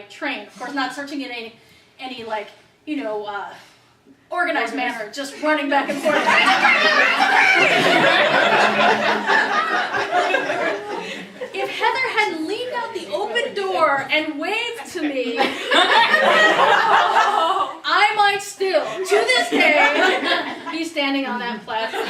train. Of course, not searching in any like, you know, organized manner, just running back and forth. If Heather had leaned out the open door and waved to me, I might still, to this day, be standing on that platform.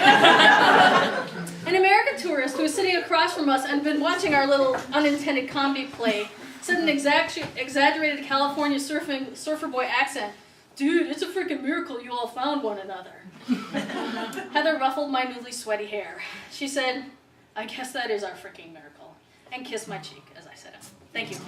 An American tourist who was sitting across from us and been watching our little unintended comedy play said in an exaggerated California surfer boy accent, "Dude, it's a freaking miracle you all found one another." Heather ruffled my newly sweaty hair. She said, "I guess that is our freaking miracle," and kissed my cheek as I said it. Thank you.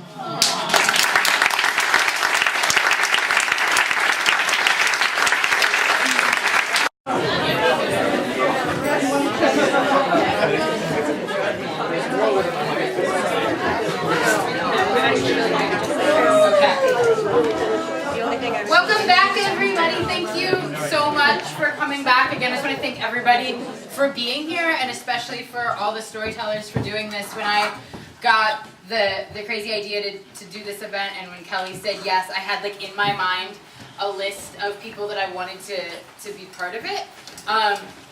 Welcome back, everybody. Thank you so much for coming back. Again, I just want to thank everybody for being here, and especially for all the storytellers for doing this. When I got the crazy idea to do this event, and when Kelli said yes, I had like in my mind a list of people that I wanted to be part of it.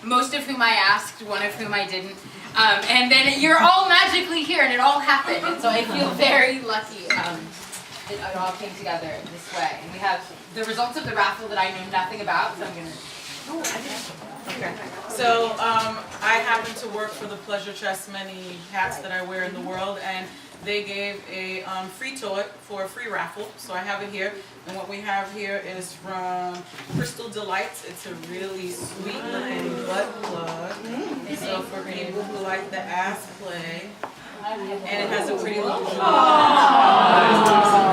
Most of whom I asked, one of whom I didn't. And then you're all magically here, and it all happened. And so I feel very lucky that it all came together this way. And we have the results of the raffle that I know nothing about, so I'm going to... Okay. So I happen to work for the Pleasure Chest, many hats that I wear in the world, and they gave a free toy for a free raffle. So I have it here, and what we have here is from Crystal Delights. It's a really sweet looking butt plug. So for people who like the ass play, and it has a pretty little jewel.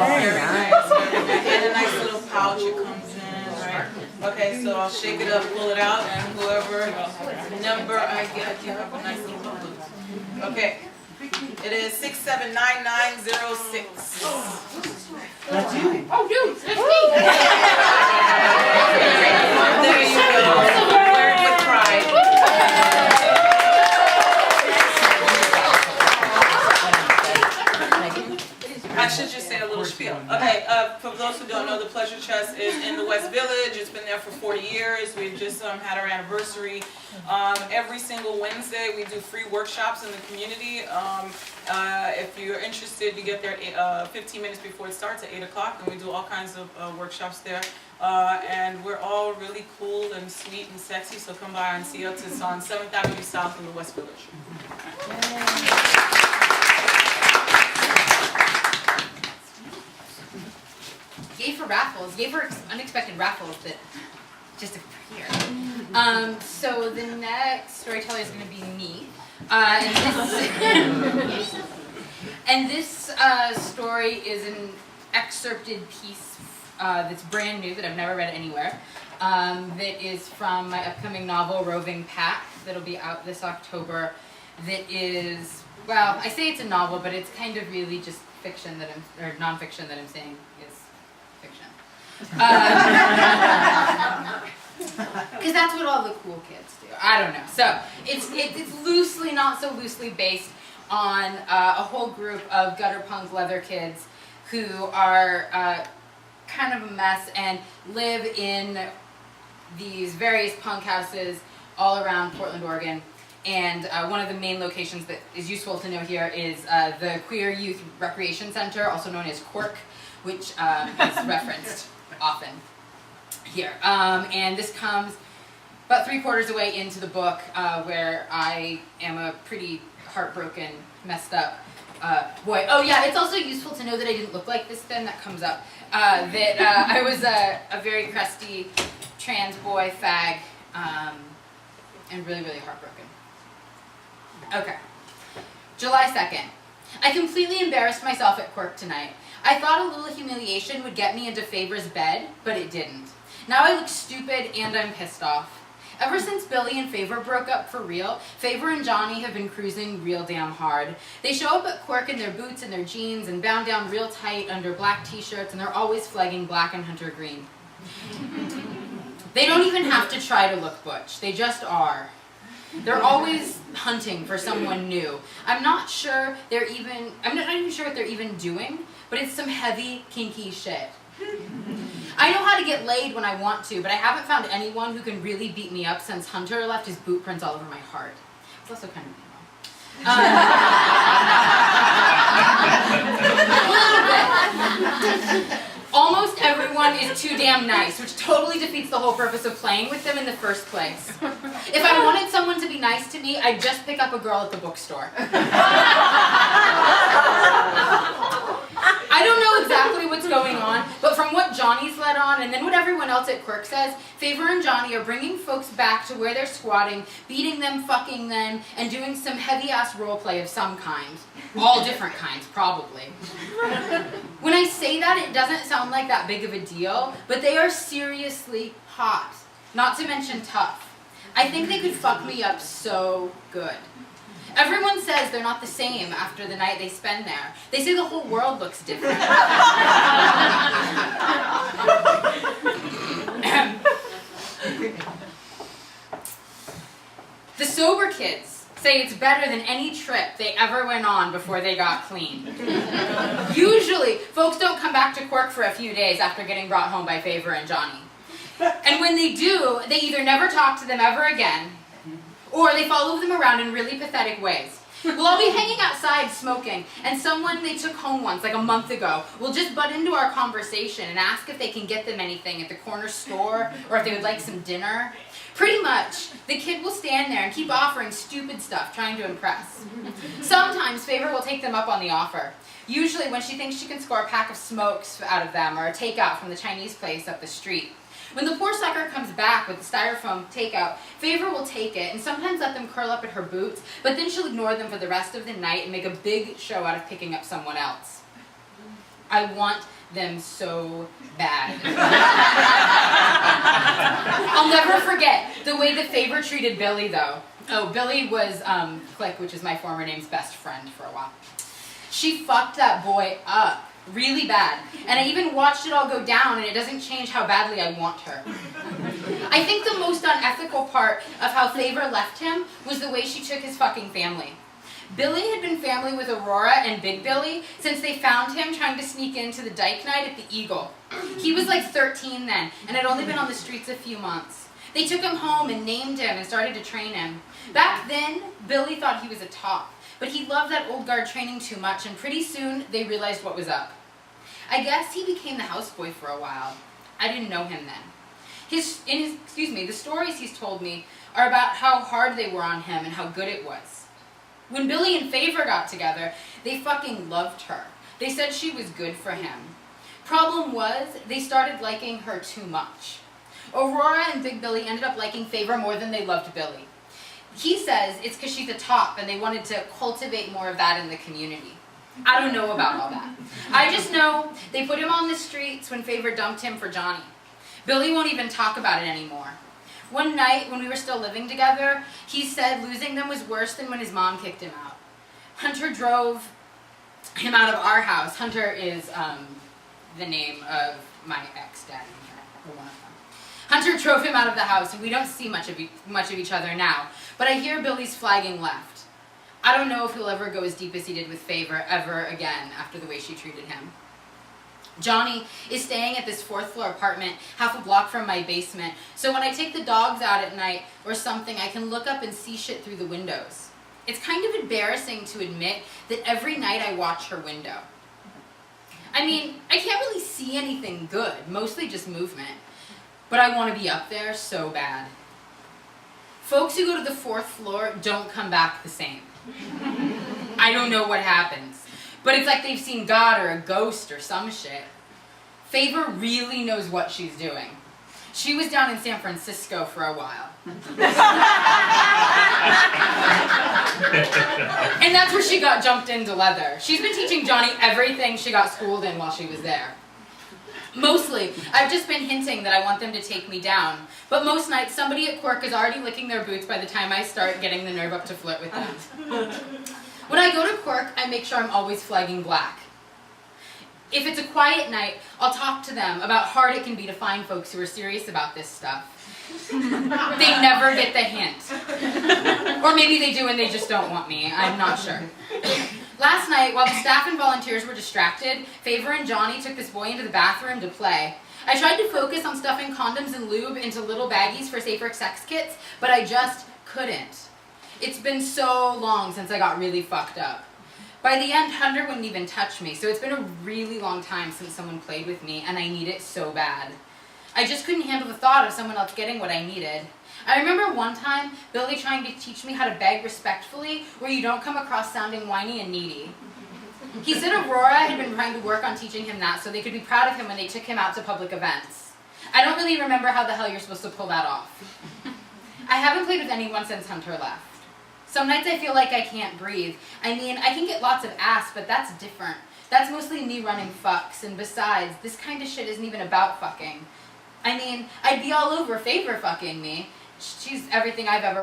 Very nice, very nice. And a nice little pouch it comes in, right? Okay, so I'll shake it up, pull it out, and whoever number I get, you have a nice little bubble. Okay, it is 679906. That's you. Oh, dude, that's me. There you go. Wear it with pride. I should just say a little spiel. Okay, for those who don't know, the Pleasure Chest is in the West Village. It's been there for 40 years. We've just had our anniversary. Every single Wednesday, we do free workshops in the community. If you're interested, you get there 15 minutes before it starts at 8 o'clock, and we do all kinds of workshops there. And we're all really cool and sweet and sexy, so come by and see us. It's on 7th Avenue South in the West Village. Yay for raffles. Yay for unexpected raffles that just appear. So the next storyteller is going to be me. And this story is an excerpted piece that's brand new that I've never read anywhere. That is from my upcoming novel, Roving Pack, that'll be out this October. That is, well, I say it's a novel, but it's kind of really just fiction that or nonfiction that I'm saying is fiction. Because that's what all the cool kids do. I don't know. So it's loosely, not so loosely based on a whole group of gutter punk leather kids who are kind of a mess and live in these various punk houses all around Portland, Oregon. And one of the main locations that is useful to know here is the Queer Youth Recreation Center, also known as Quirk, which is referenced often here. And this comes about 3/4 of the way into the book, where I am a pretty heartbroken, messed up boy. Oh yeah, it's also useful to know that I didn't look like this then. That comes up. That I was a very crusty trans boy fag, and really, really heartbroken. Okay. July 2nd. I completely embarrassed myself at Quirk tonight. I thought a little humiliation would get me into Favor's bed, but it didn't. Now I look stupid and I'm pissed off. Ever since Billy and Favor broke up for real, Favor and Johnny have been cruising real damn hard. They show up at Quirk in their boots and their jeans and bound down real tight under black t-shirts, and they're always flagging black and hunter green. They don't even have to try to look butch. They just are. They're always hunting for someone new. I'm not even sure what they're even doing, but it's some heavy, kinky shit. I know how to get laid when I want to, but I haven't found anyone who can really beat me up since Hunter left his boot prints all over my heart. It's also kind of Almost everyone is too damn nice, which totally defeats the whole purpose of playing with them in the first place. If I wanted someone to be nice to me, I'd just pick up a girl at the bookstore. I don't know exactly what's going on, but from what Johnny's led on, and then what everyone else at Quirk says, Favor and Johnny are bringing folks back to where they're squatting, beating them, fucking them, and doing some heavy-ass roleplay of some kind. All different kinds, probably. When I say that, it doesn't sound like that big of a deal, but they are seriously hot, not to mention tough. I think they could fuck me up so good. Everyone says they're not the same after the night they spend there. They say the whole world looks different. The sober kids say it's better than any trip they ever went on before they got clean. Usually, folks don't come back to Quirk for a few days after getting brought home by Favor and Johnny. And when they do, they either never talk to them ever again, or they follow them around in really pathetic ways. We'll all be hanging outside smoking, and someone they took home once, like a month ago, will just butt into our conversation and ask if they can get them anything at the corner store, or if they would like some dinner. Pretty much, the kid will stand there and keep offering stupid stuff, trying to impress. Sometimes Favor will take them up on the offer, usually when she thinks she can score a pack of smokes out of them, or a takeout from the Chinese place up the street. When the poor sucker comes back with the styrofoam takeout, Favor will take it and sometimes let them curl up at her boots, but then she'll ignore them for the rest of the night and make a big show out of picking up someone else. I want them so bad. I'll never forget the way that Favor treated Billy, though. Oh, Billy was Click, which is my former name's best friend for a while. She fucked that boy up. Really bad. And I even watched it all go down, and it doesn't change how badly I want her. I think the most unethical part of how Favor left him was the way she took his fucking family. Billy had been family with Aurora and Big Billy since they found him trying to sneak into the dyke night at the Eagle. He was like 13 then, and had only been on the streets a few months. They took him home and named him and started to train him. Back then, Billy thought he was a top. But he loved that old guard training too much, and pretty soon they realized what was up. I guess he became the houseboy for a while. I didn't know him then. The stories he's told me are about how hard they were on him and how good it was. When Billy and Favor got together, they fucking loved her. They said she was good for him. Problem was, they started liking her too much. Aurora and Big Billy ended up liking Favor more than they loved Billy. He says it's because she's a top and they wanted to cultivate more of that in the community. I don't know about all that. I just know they put him on the streets when Favor dumped him for Johnny. Billy won't even talk about it anymore. One night when we were still living together, he said losing them was worse than when his mom kicked him out. Hunter drove him out of our house. Hunter is the name of my ex-dad, or one of them. Hunter drove him out of the house, and we don't see much of each other now. But I hear Billy's flagging left. I don't know if he'll ever go as deep as he did with Favor ever again after the way she treated him. Johnny is staying at this 4th floor apartment half a block from my basement, so when I take the dogs out at night or something, I can look up and see shit through the windows. It's kind of embarrassing to admit that every night I watch her window. I mean, I can't really see anything good, mostly just movement. But I want to be up there so bad. Folks who go to the 4th floor don't come back the same. I don't know what happens, but it's like they've seen God or a ghost or some shit. Favor really knows what she's doing. She was down in San Francisco for a while. And that's where she got jumped into leather. She's been teaching Johnny everything she got schooled in while she was there. Mostly, I've just been hinting that I want them to take me down. But most nights, somebody at Quirk is already licking their boots by the time I start getting the nerve up to flirt with them. When I go to Quirk, I make sure I'm always flagging black. If it's a quiet night, I'll talk to them about how hard it can be to find folks who are serious about this stuff. They never get the hint. Or maybe they do and they just don't want me. I'm not sure. Last night, while the staff and volunteers were distracted, Favor and Johnny took this boy into the bathroom to play. I tried to focus on stuffing condoms and lube into little baggies for safer sex kits, but I just couldn't. It's been so long since I got really fucked up. By the end, Hunter wouldn't even touch me, so it's been a really long time since someone played with me, and I need it so bad. I just couldn't handle the thought of someone else getting what I needed. I remember one time, Billy trying to teach me how to beg respectfully, where you don't come across sounding whiny and needy. He said Aurora had been trying to work on teaching him that so they could be proud of him when they took him out to public events. I don't really remember how the hell you're supposed to pull that off. I haven't played with anyone since Hunter left. Some nights I feel like I can't breathe. I mean, I can get lots of ass, but that's different. That's mostly me running fucks, and besides, this kind of shit isn't even about fucking. I mean, I'd be all over Favor fucking me. She's everything I've ever